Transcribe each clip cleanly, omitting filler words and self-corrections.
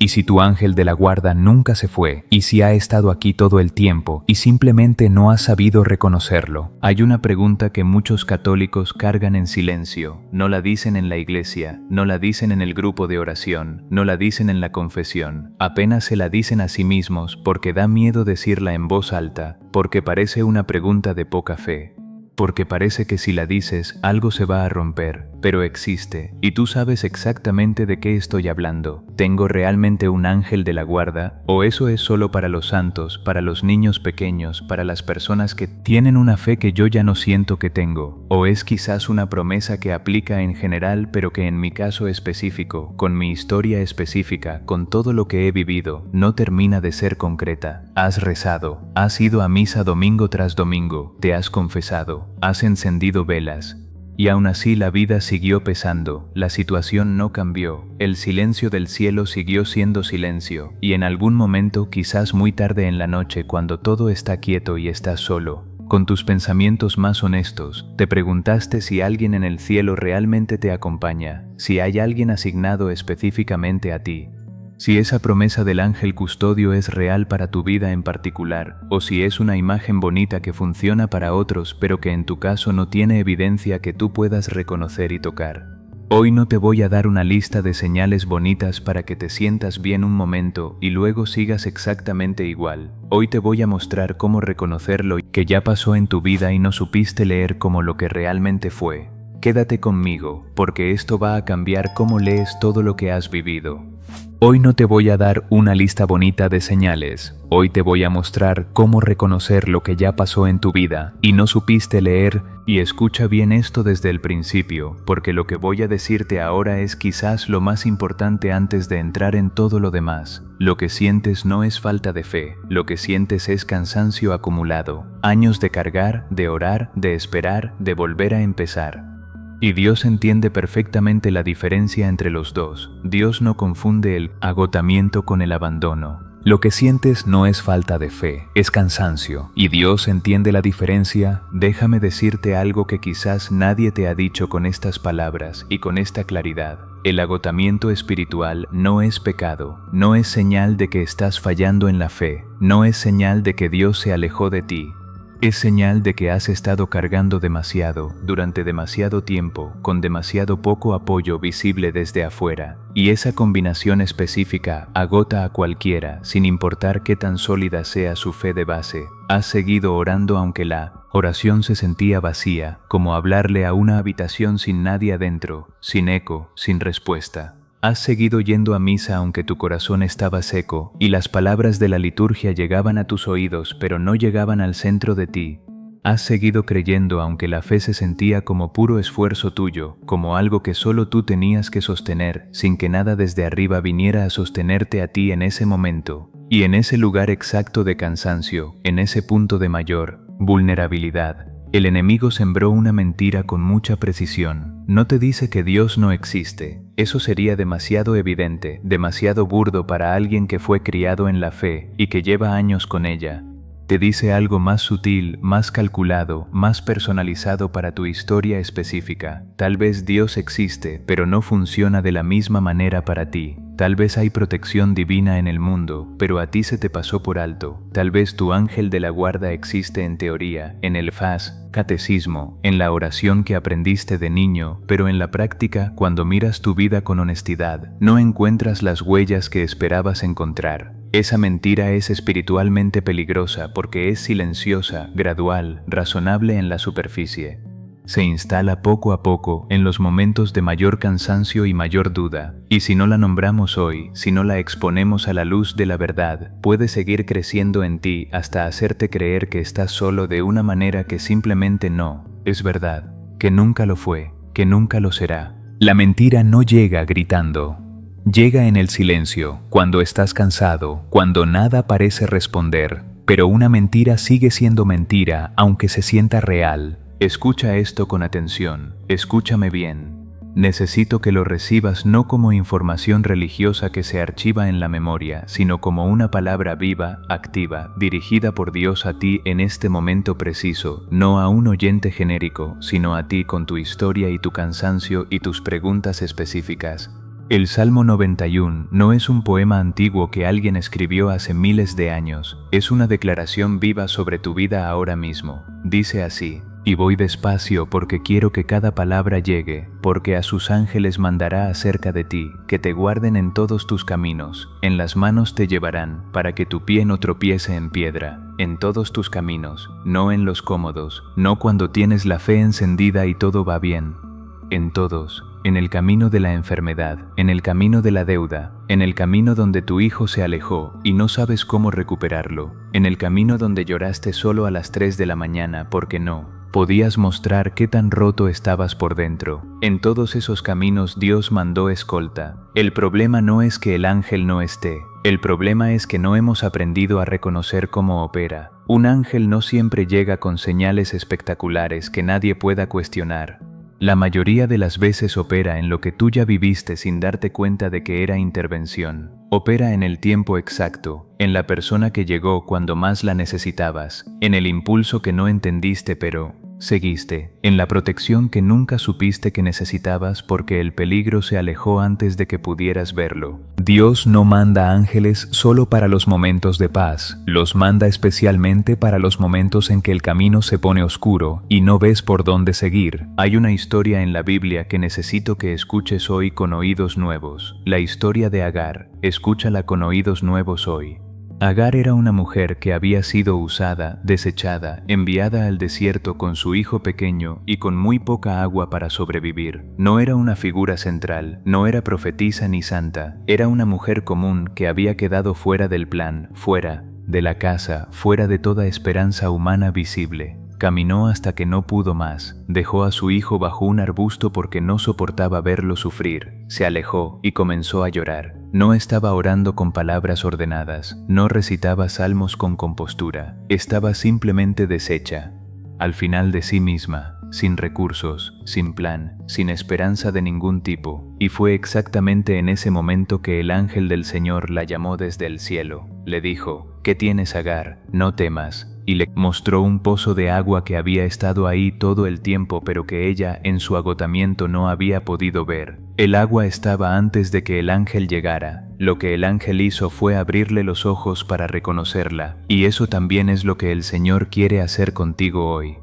¿Y si tu ángel de la guarda nunca se fue? ¿Y si ha estado aquí todo el tiempo y simplemente no has sabido reconocerlo? Hay una pregunta que muchos católicos cargan en silencio. No la dicen en la iglesia, no la dicen en el grupo de oración, no la dicen en la confesión. Apenas se la dicen a sí mismos porque da miedo decirla en voz alta, porque parece una pregunta de poca fe. Porque parece que si la dices, algo se va a romper, pero existe, y tú sabes exactamente de qué estoy hablando. ¿Tengo realmente un ángel de la guarda? ¿O eso es solo para los santos, para los niños pequeños, para las personas que tienen una fe que yo ya no siento que tengo? ¿O es quizás una promesa que aplica en general, pero que en mi caso específico, con mi historia específica, con todo lo que he vivido, no termina de ser concreta? Has rezado, has ido a misa domingo tras domingo, te has confesado, has encendido velas, y aún así la vida siguió pesando, la situación no cambió, el silencio del cielo siguió siendo silencio, y en algún momento, quizás muy tarde en la noche, cuando todo está quieto y estás solo, con tus pensamientos más honestos, te preguntaste si alguien en el cielo realmente te acompaña, si hay alguien asignado específicamente a ti. Si esa promesa del ángel custodio es real para tu vida en particular, o si es una imagen bonita que funciona para otros pero que en tu caso no tiene evidencia que tú puedas reconocer y tocar. Hoy no te voy a dar una lista de señales bonitas para que te sientas bien un momento y luego sigas exactamente igual. Hoy te voy a mostrar cómo reconocerlo que ya pasó en tu vida y no supiste leer como lo que realmente fue. Quédate conmigo, porque esto va a cambiar cómo lees todo lo que has vivido. Hoy no te voy a dar una lista bonita de señales. Hoy te voy a mostrar cómo reconocer lo que ya pasó en tu vida y no supiste leer. Y escucha bien esto desde el principio, porque lo que voy a decirte ahora es quizás lo más importante antes de entrar en todo lo demás. Lo que sientes no es falta de fe, lo que sientes es cansancio acumulado, años de cargar, de orar, de esperar, de volver a empezar. Y Dios entiende perfectamente la diferencia entre los dos. Dios no confunde el agotamiento con el abandono. Lo que sientes no es falta de fe, es cansancio. Y Dios entiende la diferencia. Déjame decirte algo que quizás nadie te ha dicho con estas palabras y con esta claridad. El agotamiento espiritual no es pecado, no es señal de que estás fallando en la fe, no es señal de que Dios se alejó de ti. Es señal de que has estado cargando demasiado, durante demasiado tiempo, con demasiado poco apoyo visible desde afuera. Y esa combinación específica agota a cualquiera, sin importar qué tan sólida sea su fe de base. Has seguido orando aunque la oración se sentía vacía, como hablarle a una habitación sin nadie adentro, sin eco, sin respuesta. Has seguido yendo a misa aunque tu corazón estaba seco y las palabras de la liturgia llegaban a tus oídos pero no llegaban al centro de ti. Has seguido creyendo aunque la fe se sentía como puro esfuerzo tuyo, como algo que solo tú tenías que sostener, sin que nada desde arriba viniera a sostenerte a ti en ese momento. Y en ese lugar exacto de cansancio, en ese punto de mayor vulnerabilidad, el enemigo sembró una mentira con mucha precisión. No te dice que Dios no existe. Eso sería demasiado evidente, demasiado burdo para alguien que fue criado en la fe y que lleva años con ella. Te dice algo más sutil, más calculado, más personalizado para tu historia específica. Tal vez Dios existe, pero no funciona de la misma manera para ti. Tal vez hay protección divina en el mundo, pero a ti se te pasó por alto. Tal vez tu ángel de la guarda existe en teoría, en el FAS, catecismo, en la oración que aprendiste de niño, pero en la práctica, cuando miras tu vida con honestidad, no encuentras las huellas que esperabas encontrar. Esa mentira es espiritualmente peligrosa porque es silenciosa, gradual, razonable en la superficie. Se instala poco a poco en los momentos de mayor cansancio y mayor duda, y si no la nombramos hoy, si no la exponemos a la luz de la verdad, puede seguir creciendo en ti hasta hacerte creer que estás solo de una manera que simplemente no es verdad, que nunca lo fue, que nunca lo será. La mentira no llega gritando. Llega en el silencio, cuando estás cansado, cuando nada parece responder, pero una mentira sigue siendo mentira aunque se sienta real. Escucha esto con atención, escúchame bien. Necesito que lo recibas no como información religiosa que se archiva en la memoria, sino como una palabra viva, activa, dirigida por Dios a ti en este momento preciso, no a un oyente genérico, sino a ti con tu historia y tu cansancio y tus preguntas específicas. El Salmo 91 no es un poema antiguo que alguien escribió hace miles de años, es una declaración viva sobre tu vida ahora mismo. Dice así: y voy despacio porque quiero que cada palabra llegue, porque a sus ángeles mandará acerca de ti, que te guarden en todos tus caminos, en las manos te llevarán, para que tu pie no tropiece en piedra, en todos tus caminos, no en los cómodos, no cuando tienes la fe encendida y todo va bien. En todos, en el camino de la enfermedad, en el camino de la deuda, en el camino donde tu hijo se alejó y no sabes cómo recuperarlo, en el camino donde lloraste solo a las 3 de la mañana porque no podías mostrar qué tan roto estabas por dentro. En todos esos caminos Dios mandó escolta. El problema no es que el ángel no esté, el problema es que no hemos aprendido a reconocer cómo opera. Un ángel no siempre llega con señales espectaculares que nadie pueda cuestionar. La mayoría de las veces opera en lo que tú ya viviste sin darte cuenta de que era intervención. Opera en el tiempo exacto, en la persona que llegó cuando más la necesitabas, en el impulso que no entendiste pero seguiste, en la protección que nunca supiste que necesitabas porque el peligro se alejó antes de que pudieras verlo. Dios no manda ángeles solo para los momentos de paz, los manda especialmente para los momentos en que el camino se pone oscuro y no ves por dónde seguir. Hay una historia en la Biblia que necesito que escuches hoy con oídos nuevos, la historia de Agar. Escúchala con oídos nuevos hoy. Agar era una mujer que había sido usada, desechada, enviada al desierto con su hijo pequeño y con muy poca agua para sobrevivir. No era una figura central, no era profetisa ni santa, era una mujer común que había quedado fuera del plan, fuera de la casa, fuera de toda esperanza humana visible. Caminó hasta que no pudo más, dejó a su hijo bajo un arbusto porque no soportaba verlo sufrir, se alejó y comenzó a llorar. No estaba orando con palabras ordenadas, no recitaba salmos con compostura, estaba simplemente deshecha, al final de sí misma, sin recursos, sin plan, sin esperanza de ningún tipo. Y fue exactamente en ese momento que el ángel del Señor la llamó desde el cielo. Le dijo: ¿qué tienes, Agar? No temas. Y le mostró un pozo de agua que había estado ahí todo el tiempo pero que ella, en su agotamiento, no había podido ver. El agua estaba antes de que el ángel llegara. Lo que el ángel hizo fue abrirle los ojos para reconocerla, y eso también es lo que el Señor quiere hacer contigo hoy.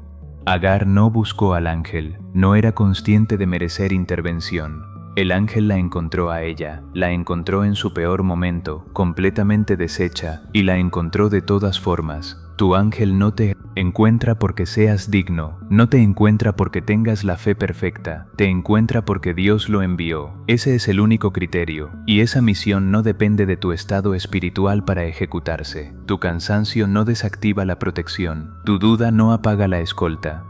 Agar no buscó al ángel, no era consciente de merecer intervención. El ángel la encontró a ella, la encontró en su peor momento, completamente deshecha, y la encontró de todas formas. Tu ángel no te encuentra porque seas digno, no te encuentra porque tengas la fe perfecta, te encuentra porque Dios lo envió. Ese es el único criterio, y esa misión no depende de tu estado espiritual para ejecutarse. Tu cansancio no desactiva la protección, tu duda no apaga la escolta.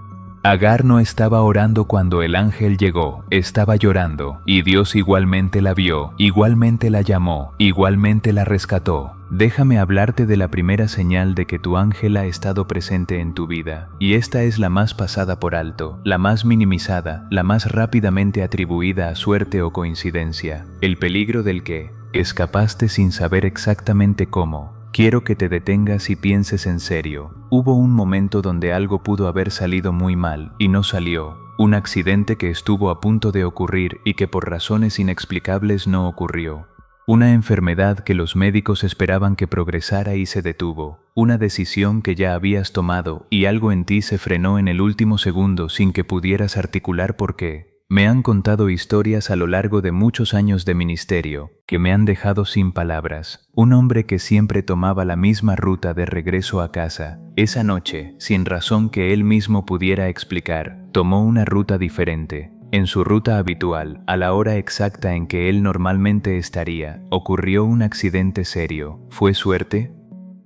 Agar no estaba orando cuando el ángel llegó, estaba llorando, y Dios igualmente la vio, igualmente la llamó, igualmente la rescató. Déjame hablarte de la primera señal de que tu ángel ha estado presente en tu vida, y esta es la más pasada por alto, la más minimizada, la más rápidamente atribuida a suerte o coincidencia, el peligro del que escapaste sin saber exactamente cómo. Quiero que te detengas y pienses en serio. Hubo un momento donde algo pudo haber salido muy mal y no salió. Un accidente que estuvo a punto de ocurrir y que por razones inexplicables no ocurrió. Una enfermedad que los médicos esperaban que progresara y se detuvo. Una decisión que ya habías tomado y algo en ti se frenó en el último segundo sin que pudieras articular por qué. Me han contado historias a lo largo de muchos años de ministerio que me han dejado sin palabras. Un hombre que siempre tomaba la misma ruta de regreso a casa. Esa noche, sin razón que él mismo pudiera explicar, tomó una ruta diferente. En su ruta habitual, a la hora exacta en que él normalmente estaría, ocurrió un accidente serio. ¿Fue suerte?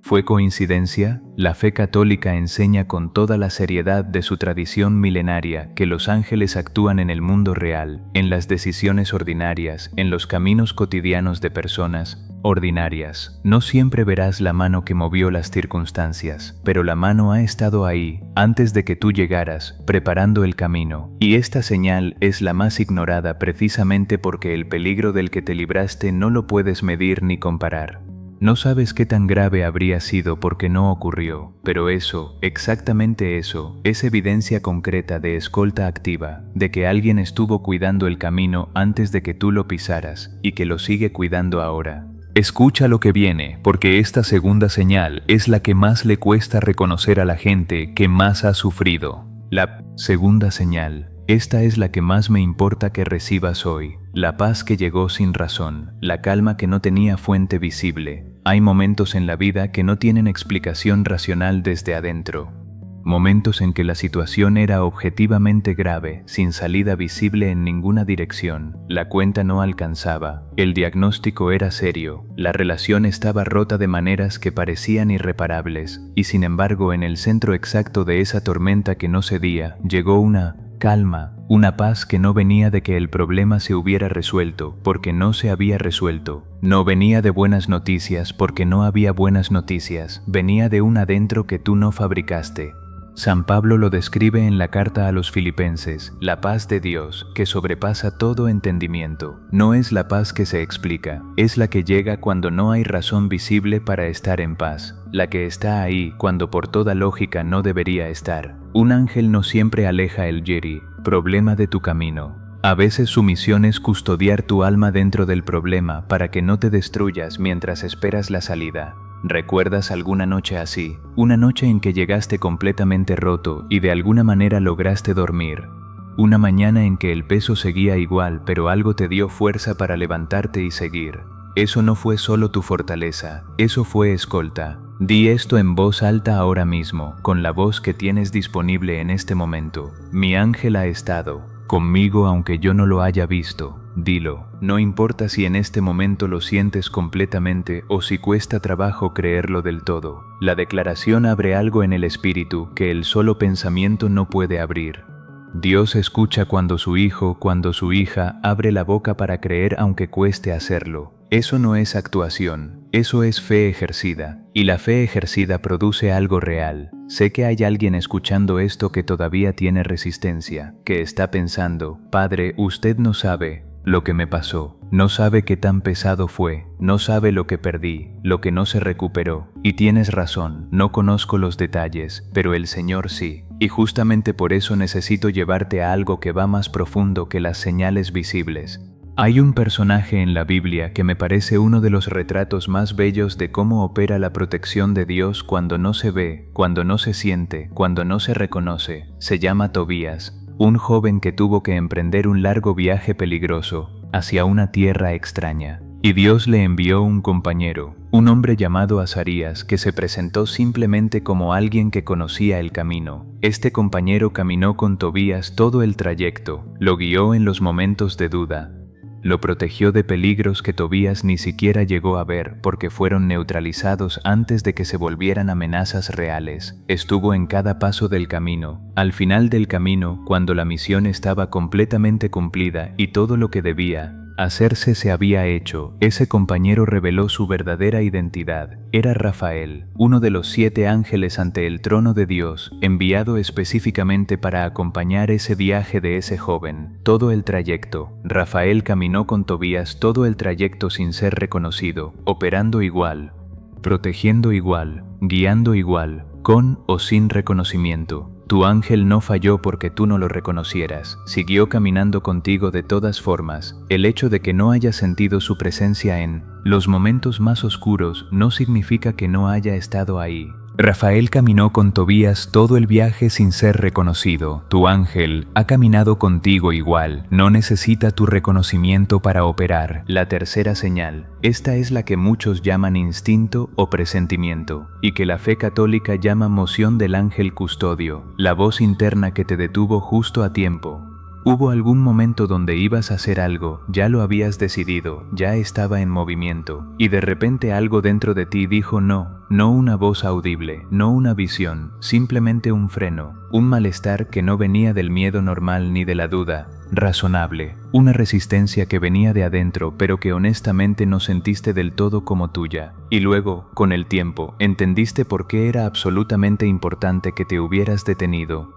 ¿Fue coincidencia? La fe católica enseña con toda la seriedad de su tradición milenaria que los ángeles actúan en el mundo real, en las decisiones ordinarias, en los caminos cotidianos de personas ordinarias. No siempre verás la mano que movió las circunstancias, pero la mano ha estado ahí, antes de que tú llegaras, preparando el camino. Y esta señal es la más ignorada precisamente porque el peligro del que te libraste no lo puedes medir ni comparar. No sabes qué tan grave habría sido porque no ocurrió, pero eso, exactamente eso, es evidencia concreta de escolta activa, de que alguien estuvo cuidando el camino antes de que tú lo pisaras y que lo sigue cuidando ahora. Escucha lo que viene, porque esta segunda señal es la que más le cuesta reconocer a la gente que más ha sufrido. La segunda señal. Esta es la que más me importa que recibas hoy, la paz que llegó sin razón, la calma que no tenía fuente visible. Hay momentos en la vida que no tienen explicación racional desde adentro. Momentos en que la situación era objetivamente grave, sin salida visible en ninguna dirección, la cuenta no alcanzaba, el diagnóstico era serio, la relación estaba rota de maneras que parecían irreparables, y sin embargo en el centro exacto de esa tormenta que no cedía, llegó una calma, una paz que no venía de que el problema se hubiera resuelto, porque no se había resuelto. No venía de buenas noticias, porque no había buenas noticias. Venía de un adentro que tú no fabricaste. San Pablo lo describe en la carta a los Filipenses: la paz de Dios, que sobrepasa todo entendimiento. No es la paz que se explica, es la que llega cuando no hay razón visible para estar en paz, la que está ahí cuando por toda lógica no debería estar. Un ángel no siempre aleja el yeri, problema de tu camino. A veces su misión es custodiar tu alma dentro del problema para que no te destruyas mientras esperas la salida. ¿Recuerdas alguna noche así? Una noche en que llegaste completamente roto y de alguna manera lograste dormir. Una mañana en que el peso seguía igual, pero algo te dio fuerza para levantarte y seguir. Eso no fue solo tu fortaleza, eso fue escolta. Di esto en voz alta ahora mismo, con la voz que tienes disponible en este momento. Mi ángel ha estado conmigo aunque yo no lo haya visto. Dilo, no importa si en este momento lo sientes completamente o si cuesta trabajo creerlo del todo. La declaración abre algo en el espíritu que el solo pensamiento no puede abrir. Dios escucha cuando su hijo, cuando su hija abre la boca para creer aunque cueste hacerlo. Eso no es actuación, eso es fe ejercida, y la fe ejercida produce algo real. Sé que hay alguien escuchando esto que todavía tiene resistencia, que está pensando: Padre, usted no sabe lo que me pasó, no sabe qué tan pesado fue, no sabe lo que perdí, lo que no se recuperó. Y tienes razón, no conozco los detalles, pero el Señor sí. Y justamente por eso necesito llevarte a algo que va más profundo que las señales visibles. Hay un personaje en la Biblia que me parece uno de los retratos más bellos de cómo opera la protección de Dios cuando no se ve, cuando no se siente, cuando no se reconoce. Se llama Tobías, un joven que tuvo que emprender un largo viaje peligroso hacia una tierra extraña. Y Dios le envió un compañero, un hombre llamado Azarías, que se presentó simplemente como alguien que conocía el camino. Este compañero caminó con Tobías todo el trayecto, lo guió en los momentos de duda. Lo protegió de peligros que Tobías ni siquiera llegó a ver porque fueron neutralizados antes de que se volvieran amenazas reales. Estuvo en cada paso del camino. Al final del camino, cuando la misión estaba completamente cumplida y todo lo que debía hacerse se había hecho, ese compañero reveló su verdadera identidad. Era Rafael, uno de los 7 ángeles ante el trono de Dios, enviado específicamente para acompañar ese viaje de ese joven. Todo el trayecto, Rafael caminó con Tobías todo el trayecto sin ser reconocido, operando igual, protegiendo igual, guiando igual, con o sin reconocimiento. Tu ángel no falló porque tú no lo reconocieras, siguió caminando contigo de todas formas. El hecho de que no hayas sentido su presencia en los momentos más oscuros no significa que no haya estado ahí. Rafael caminó con Tobías todo el viaje sin ser reconocido. Tu ángel ha caminado contigo igual, no necesita tu reconocimiento para operar. La tercera señal, esta es la que muchos llaman instinto o presentimiento, y que la fe católica llama moción del ángel custodio, la voz interna que te detuvo justo a tiempo. Hubo algún momento donde ibas a hacer algo, ya lo habías decidido, ya estaba en movimiento, y de repente algo dentro de ti dijo no, no una voz audible, no una visión, simplemente un freno, un malestar que no venía del miedo normal ni de la duda razonable, una resistencia que venía de adentro pero que honestamente no sentiste del todo como tuya. Y luego, con el tiempo, entendiste por qué era absolutamente importante que te hubieras detenido.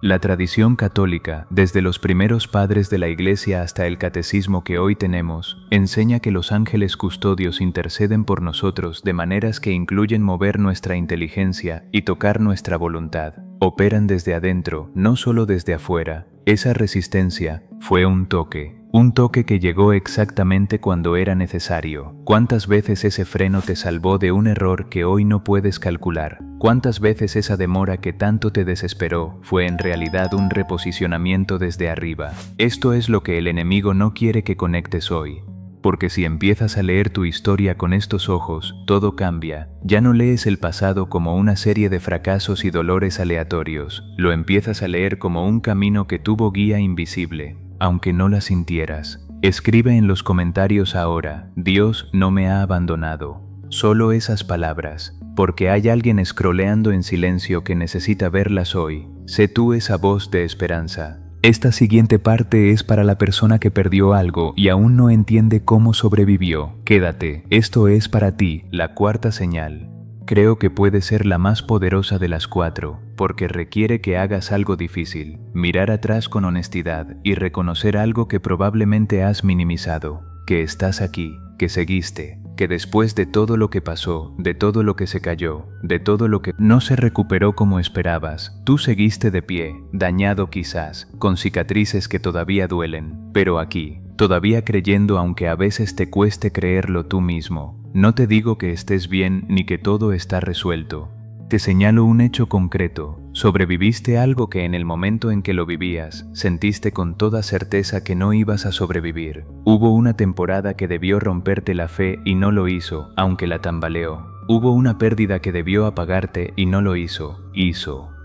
La tradición católica, desde los primeros padres de la Iglesia hasta el catecismo que hoy tenemos, enseña que los ángeles custodios interceden por nosotros de maneras que incluyen mover nuestra inteligencia y tocar nuestra voluntad. Operan desde adentro, no solo desde afuera. Esa resistencia fue un toque que llegó exactamente cuando era necesario. ¿Cuántas veces ese freno te salvó de un error que hoy no puedes calcular? ¿Cuántas veces esa demora que tanto te desesperó fue en realidad un reposicionamiento desde arriba? Esto es lo que el enemigo no quiere que conectes hoy. Porque si empiezas a leer tu historia con estos ojos, todo cambia. Ya no lees el pasado como una serie de fracasos y dolores aleatorios. Lo empiezas a leer como un camino que tuvo guía invisible, aunque no la sintieras. Escribe en los comentarios ahora: Dios no me ha abandonado. Solo esas palabras, porque hay alguien scrolleando en silencio que necesita verlas hoy. Sé tú esa voz de esperanza. Esta siguiente parte es para la persona que perdió algo y aún no entiende cómo sobrevivió. Quédate, esto es para ti, la cuarta señal. Creo que puede ser la más poderosa de las 4, porque requiere que hagas algo difícil, mirar atrás con honestidad y reconocer algo que probablemente has minimizado, que estás aquí, que seguiste, que después de todo lo que pasó, de todo lo que se cayó, de todo lo que no se recuperó como esperabas, tú seguiste de pie, dañado quizás, con cicatrices que todavía duelen, pero aquí, todavía creyendo aunque a veces te cueste creerlo tú mismo. No te digo que estés bien ni que todo está resuelto. Te señalo un hecho concreto. Sobreviviste algo que en el momento en que lo vivías, sentiste con toda certeza que no ibas a sobrevivir. Hubo una temporada que debió romperte la fe y no lo hizo, aunque la tambaleó. Hubo una pérdida que debió apagarte y no lo hizo.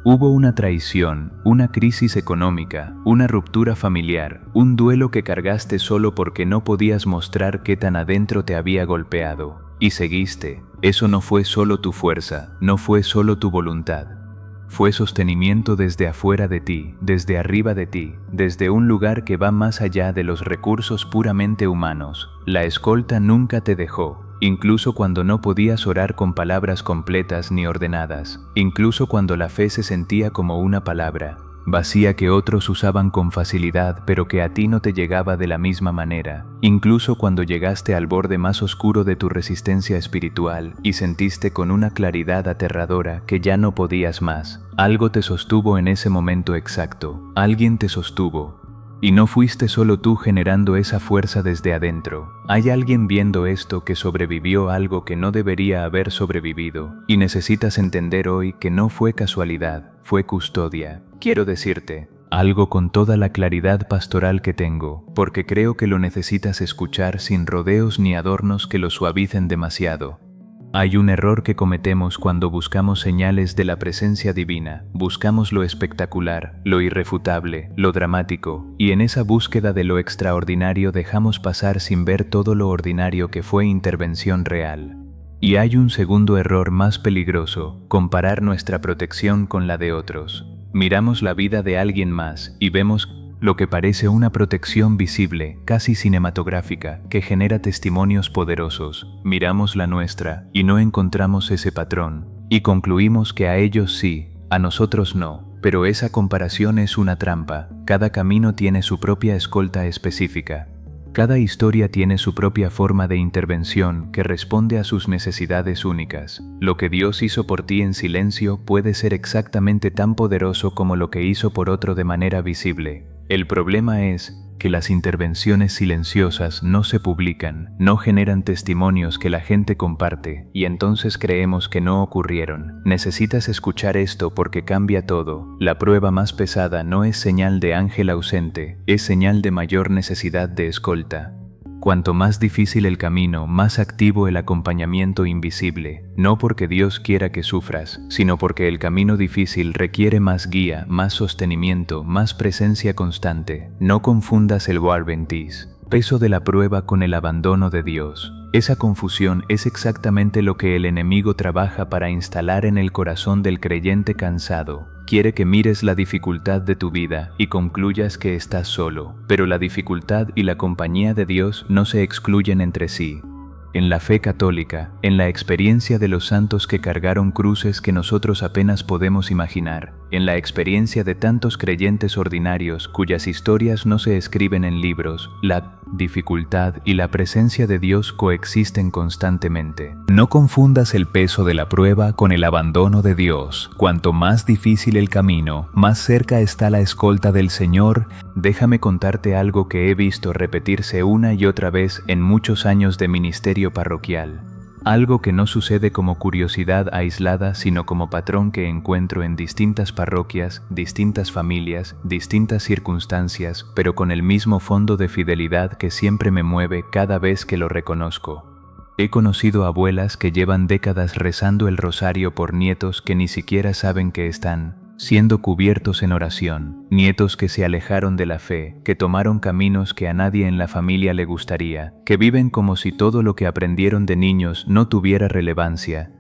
Hubo una traición, una crisis económica, una ruptura familiar, un duelo que cargaste solo porque no podías mostrar qué tan adentro te había golpeado. Y seguiste. Eso no fue solo tu fuerza, no fue solo tu voluntad. Fue sostenimiento desde afuera de ti, desde arriba de ti, desde un lugar que va más allá de los recursos puramente humanos. La escolta nunca te dejó. Incluso cuando no podías orar con palabras completas ni ordenadas, incluso cuando la fe se sentía como una palabra vacía que otros usaban con facilidad pero que a ti no te llegaba de la misma manera, incluso cuando llegaste al borde más oscuro de tu resistencia espiritual y sentiste con una claridad aterradora que ya no podías más. Algo te sostuvo en ese momento exacto, alguien te sostuvo. Y no fuiste solo tú generando esa fuerza desde adentro. Hay alguien viendo esto que sobrevivió algo que no debería haber sobrevivido, y necesitas entender hoy que no fue casualidad, fue custodia. Quiero decirte algo con toda la claridad pastoral que tengo, porque creo que lo necesitas escuchar sin rodeos ni adornos que lo suavicen demasiado. Hay un error que cometemos cuando buscamos señales de la presencia divina. Buscamos lo espectacular, lo irrefutable, lo dramático, y en esa búsqueda de lo extraordinario dejamos pasar sin ver todo lo ordinario que fue intervención real. Y hay un segundo error más peligroso: comparar nuestra protección con la de otros. Miramos la vida de alguien más y vemos lo que parece una protección visible, casi cinematográfica, que genera testimonios poderosos. Miramos la nuestra y no encontramos ese patrón, y concluimos que a ellos sí, a nosotros no. Pero esa comparación es una trampa. Cada camino tiene su propia escolta específica. Cada historia tiene su propia forma de intervención que responde a sus necesidades únicas. Lo que Dios hizo por ti en silencio puede ser exactamente tan poderoso como lo que hizo por otro de manera visible. El problema es que las intervenciones silenciosas no se publican, no generan testimonios que la gente comparte, y entonces creemos que no ocurrieron. Necesitas escuchar esto porque cambia todo. La prueba más pesada no es señal de ángel ausente, es señal de mayor necesidad de escolta. Cuanto más difícil el camino, más activo el acompañamiento invisible, no porque Dios quiera que sufras, sino porque el camino difícil requiere más guía, más sostenimiento, más presencia constante. No confundas el Warbentis, peso de la prueba, con el abandono de Dios. Esa confusión es exactamente lo que el enemigo trabaja para instalar en el corazón del creyente cansado. Quiere que mires la dificultad de tu vida y concluyas que estás solo, pero la dificultad y la compañía de Dios no se excluyen entre sí. en la fe católica, en la experiencia de los santos que cargaron cruces que nosotros apenas podemos imaginar, en la experiencia de tantos creyentes ordinarios cuyas historias no se escriben en libros. La dificultad y la presencia de Dios coexisten constantemente. No confundas el peso de la prueba con el abandono de Dios. Cuanto más difícil el camino, más cerca está la escolta del Señor. Déjame contarte algo que he visto repetirse una y otra vez en muchos años de ministerio parroquial. Algo que no sucede como curiosidad aislada, sino como patrón que encuentro en distintas parroquias, distintas familias, distintas circunstancias, pero con el mismo fondo de fidelidad que siempre me mueve cada vez que lo reconozco. He conocido abuelas que llevan décadas rezando el rosario por nietos que ni siquiera saben que están siendo cubiertos en oración, nietos que se alejaron de la fe, que tomaron caminos que a nadie en la familia le gustaría, que viven como si todo lo que aprendieron de niños no tuviera relevancia.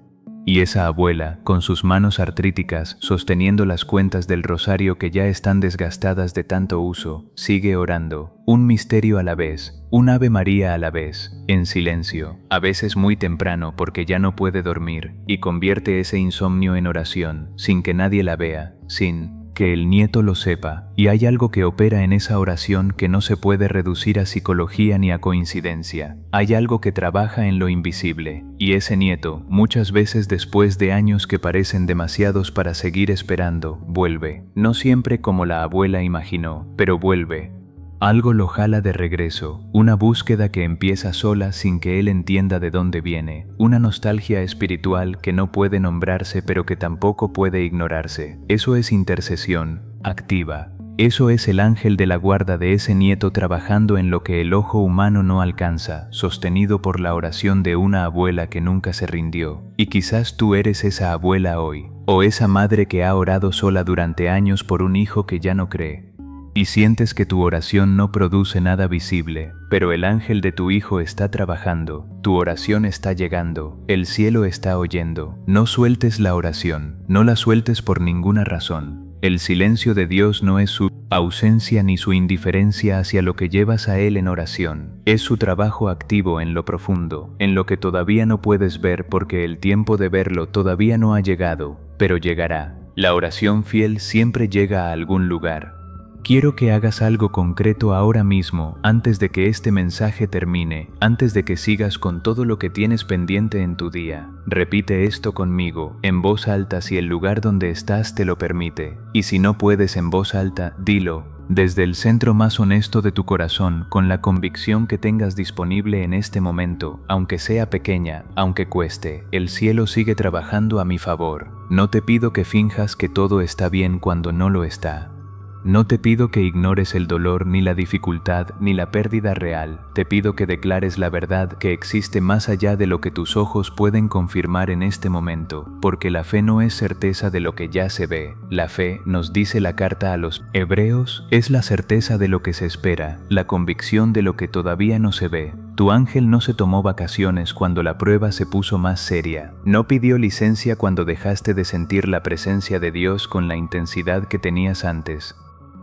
Y esa abuela, con sus manos artríticas, sosteniendo las cuentas del rosario que ya están desgastadas de tanto uso, sigue orando, un misterio a la vez, un Ave María a la vez, en silencio, a veces muy temprano porque ya no puede dormir, y convierte ese insomnio en oración, sin que nadie la vea, sin que el nieto lo sepa, y hay algo que opera en esa oración que no se puede reducir a psicología ni a coincidencia. Hay algo que trabaja en lo invisible, y ese nieto, muchas veces después de años que parecen demasiados para seguir esperando, vuelve, no siempre como la abuela imaginó, pero vuelve. Algo lo jala de regreso, una búsqueda que empieza sola sin que él entienda de dónde viene, una nostalgia espiritual que no puede nombrarse pero que tampoco puede ignorarse. Eso es intercesión activa. Eso es el ángel de la guarda de ese nieto trabajando en lo que el ojo humano no alcanza, sostenido por la oración de una abuela que nunca se rindió. Y quizás tú eres esa abuela hoy, o esa madre que ha orado sola durante años por un hijo que ya no cree. Y sientes que tu oración no produce nada visible, pero el ángel de tu hijo está trabajando, tu oración está llegando, el cielo está oyendo. No sueltes la oración, no la sueltes por ninguna razón. El silencio de Dios no es su ausencia ni su indiferencia hacia lo que llevas a Él en oración. Es su trabajo activo en lo profundo, en lo que todavía no puedes ver porque el tiempo de verlo todavía no ha llegado, pero llegará. La oración fiel siempre llega a algún lugar. Quiero que hagas algo concreto ahora mismo, antes de que este mensaje termine, antes de que sigas con todo lo que tienes pendiente en tu día. Repite esto conmigo, en voz alta si el lugar donde estás te lo permite. Y si no puedes en voz alta, dilo, desde el centro más honesto de tu corazón, con la convicción que tengas disponible en este momento, aunque sea pequeña, aunque cueste, el cielo sigue trabajando a mi favor. No te pido que finjas que todo está bien cuando no lo está. No te pido que ignores el dolor ni la dificultad ni la pérdida real. Te pido que declares la verdad que existe más allá de lo que tus ojos pueden confirmar en este momento, porque la fe no es certeza de lo que ya se ve. La fe, nos dice la carta a los Hebreos, es la certeza de lo que se espera, la convicción de lo que todavía no se ve. Tu ángel no se tomó vacaciones cuando la prueba se puso más seria. No pidió licencia cuando dejaste de sentir la presencia de Dios con la intensidad que tenías antes.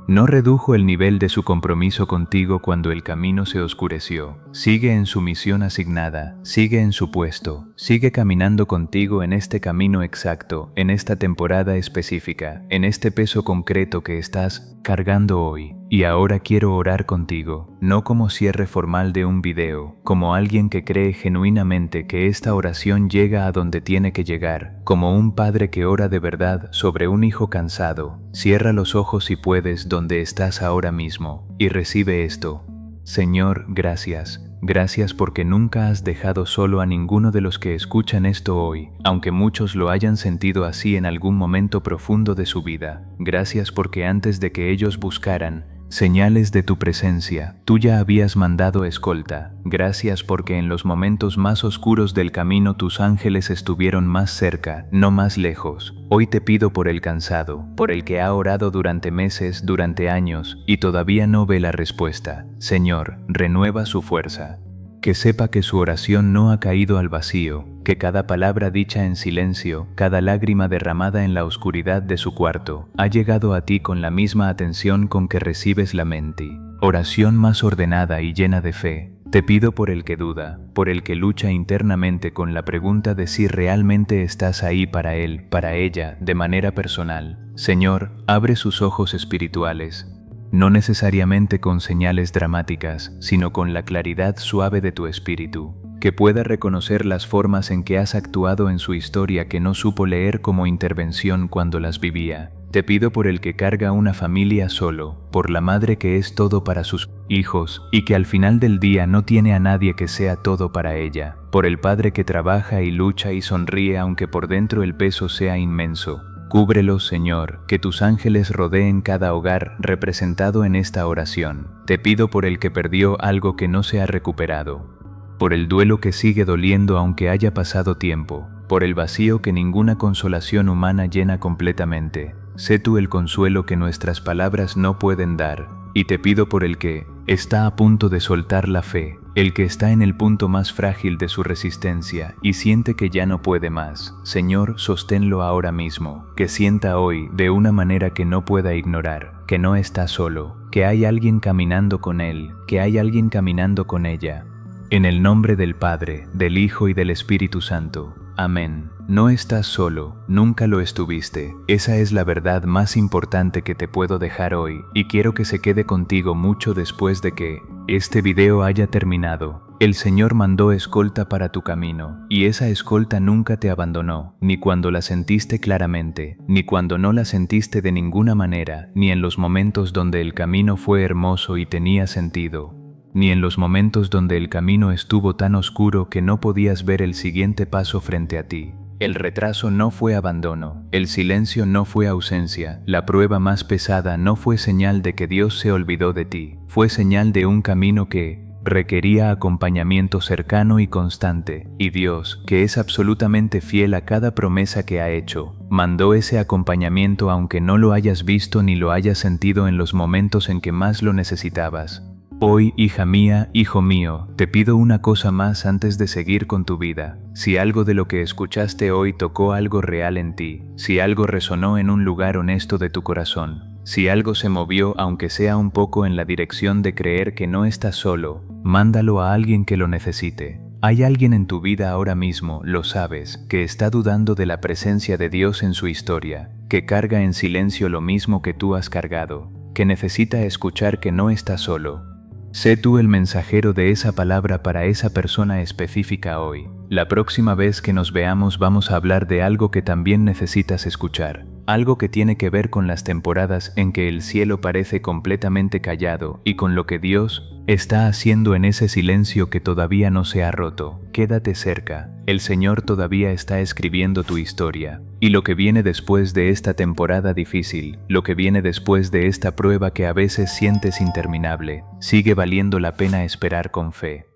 No redujo el nivel de su compromiso contigo cuando el camino se oscureció. Sigue en su misión asignada, sigue en su puesto, sigue caminando contigo en este camino exacto, en esta temporada específica, en este peso concreto que estás cargando hoy. Y ahora quiero orar contigo, no como cierre formal de un video, como alguien que cree genuinamente que esta oración llega a donde tiene que llegar, como un padre que ora de verdad sobre un hijo cansado. Cierra los ojos si puedes donde estás ahora mismo, y recibe esto. Señor, gracias. Gracias porque nunca has dejado solo a ninguno de los que escuchan esto hoy, aunque muchos lo hayan sentido así en algún momento profundo de su vida. Gracias porque antes de que ellos buscaran señales de tu presencia, tú ya habías mandado escolta. Gracias porque en los momentos más oscuros del camino tus ángeles estuvieron más cerca, no más lejos. Hoy te pido por el cansado, por el que ha orado durante meses, durante años, y todavía no ve la respuesta. Señor, renueva su fuerza. Que sepa que su oración no ha caído al vacío, que cada palabra dicha en silencio, cada lágrima derramada en la oscuridad de su cuarto, ha llegado a ti con la misma atención con que recibes la menti. Oración más ordenada y llena de fe. Te pido por el que duda, por el que lucha internamente con la pregunta de si realmente estás ahí para él, para ella, de manera personal. Señor, abre sus ojos espirituales, no necesariamente con señales dramáticas, sino con la claridad suave de tu espíritu, que pueda reconocer las formas en que has actuado en su historia que no supo leer como intervención cuando las vivía. Te pido por el que carga una familia solo, por la madre que es todo para sus hijos y que al final del día no tiene a nadie que sea todo para ella, por el padre que trabaja y lucha y sonríe aunque por dentro el peso sea inmenso. Cúbrelos, Señor, que tus ángeles rodeen cada hogar representado en esta oración. Te pido por el que perdió algo que no se ha recuperado, por el duelo que sigue doliendo aunque haya pasado tiempo, por el vacío que ninguna consolación humana llena completamente. Sé tú el consuelo que nuestras palabras no pueden dar, y te pido por el que está a punto de soltar la fe, el que está en el punto más frágil de su resistencia y siente que ya no puede más. Señor, sosténlo ahora mismo, que sienta hoy de una manera que no pueda ignorar, que no está solo, que hay alguien caminando con él, que hay alguien caminando con ella. En el nombre del Padre, del Hijo y del Espíritu Santo. Amén. No estás solo, nunca lo estuviste. Esa es la verdad más importante que te puedo dejar hoy y quiero que se quede contigo mucho después de que este video haya terminado. El Señor mandó escolta para tu camino y esa escolta nunca te abandonó, ni cuando la sentiste claramente, ni cuando no la sentiste de ninguna manera, ni en los momentos donde el camino fue hermoso y tenía sentido, ni en los momentos donde el camino estuvo tan oscuro que no podías ver el siguiente paso frente a ti. El retraso no fue abandono, el silencio no fue ausencia, la prueba más pesada no fue señal de que Dios se olvidó de ti, fue señal de un camino que requería acompañamiento cercano y constante, y Dios, que es absolutamente fiel a cada promesa que ha hecho, mandó ese acompañamiento aunque no lo hayas visto ni lo hayas sentido en los momentos en que más lo necesitabas. Hoy, hija mía, hijo mío, te pido una cosa más antes de seguir con tu vida. Si algo de lo que escuchaste hoy tocó algo real en ti, si algo resonó en un lugar honesto de tu corazón, si algo se movió aunque sea un poco en la dirección de creer que no estás solo, mándalo a alguien que lo necesite. Hay alguien en tu vida ahora mismo, lo sabes, que está dudando de la presencia de Dios en su historia, que carga en silencio lo mismo que tú has cargado, que necesita escuchar que no estás solo. Sé tú el mensajero de esa palabra para esa persona específica hoy. La próxima vez que nos veamos vamos a hablar de algo que también necesitas escuchar. Algo que tiene que ver con las temporadas en que el cielo parece completamente callado y con lo que Dios está haciendo en ese silencio que todavía no se ha roto. Quédate cerca. El Señor todavía está escribiendo tu historia. Y lo que viene después de esta temporada difícil, lo que viene después de esta prueba que a veces sientes interminable, sigue valiendo la pena esperar con fe.